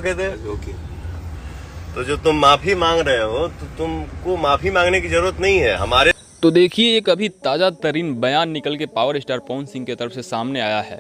कहते ओके। तो जो तुम माफी मांग रहे हो तो तुमको माफी मांगने की जरूरत नहीं है हमारे। तो देखिए, एक अभी ताज़ा तरीन बयान निकल के पावर स्टार पवन सिंह की तरफ से सामने आया है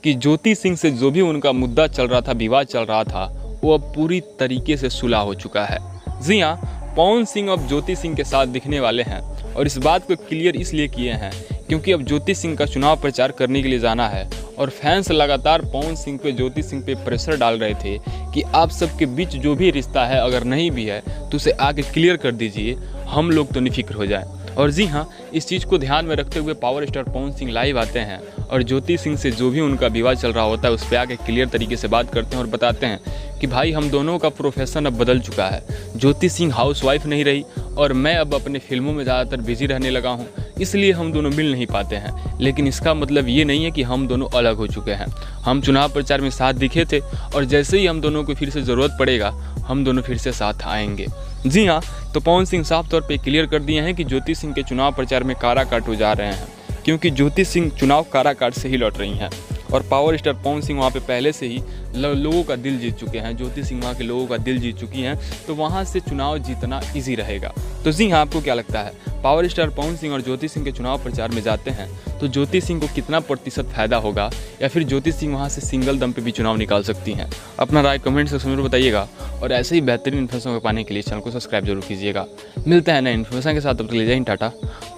कि ज्योति सिंह से जो भी उनका मुद्दा चल रहा था, विवाद चल रहा था, वो अब पूरी तरीके से सुलह हो चुका है। जी हाँ, पवन सिंह अब ज्योति सिंह के साथ दिखने वाले हैं और इस बात को क्लियर इसलिए किए हैं क्योंकि अब ज्योति सिंह का चुनाव प्रचार करने के लिए जाना है और फैंस लगातार पवन सिंह पे, ज्योति सिंह पे प्रेशर डाल रहे थे कि आप सबके बीच जो भी रिश्ता है, अगर नहीं भी है तो उसे आगे क्लियर कर दीजिए, हम लोग तो निफिक्र हो जाए। और जी हाँ, इस चीज़ को ध्यान में रखते हुए power star Pawan Singh live आते हैं और ज्योति सिंह से जो भी उनका विवाद चल रहा होता है उस पर आके क्लियर तरीके से बात करते हैं और बताते हैं कि भाई, हम दोनों का प्रोफेशन अब बदल चुका है। ज्योति सिंह हाउसवाइफ नहीं रही और मैं अब अपने फिल्मों में ज़्यादातर बिजी रहने लगा हूँ, इसलिए हम दोनों मिल नहीं पाते हैं। लेकिन इसका मतलब ये नहीं है कि हम दोनों अलग हो चुके हैं। हम चुनाव प्रचार में साथ दिखे थे और जैसे ही हम दोनों को फिर से ज़रूरत पड़ेगा, हम दोनों फिर से साथ आएंगे। जी हाँ, तो पवन सिंह साफ तौर पे क्लियर कर दिए हैं कि ज्योति सिंह के चुनाव प्रचार में काराकाट हो जा रहे हैं, क्योंकि ज्योति सिंह चुनाव काराकाट से ही लौट रही हैं और पावर स्टार पवन सिंह वहाँ पे पहले से ही लोगों का दिल जीत चुके हैं। ज्योति सिंह वहाँ के लोगों का दिल जीत चुकी हैं, तो वहाँ से चुनाव जीतना ईजी रहेगा। तो जी हाँ, आपको क्या लगता है, पावर स्टार पवन सिंह और ज्योति सिंह के चुनाव प्रचार में जाते हैं तो ज्योति सिंह को कितना प्रतिशत फायदा होगा, या फिर ज्योति सिंह वहाँ से सिंगल दम पे भी चुनाव निकाल सकती हैं? अपना राय कमेंट सेक्शन में बताइएगा और ऐसे ही बेहतरीन इन्फॉर्मेशन को पाने के लिए चैनल को सब्सक्राइब जरूर कीजिएगा। मिलते हैं नए इन्फॉर्मेशन के साथ, तब तक ले जाए टाटा,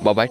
बाय बाय।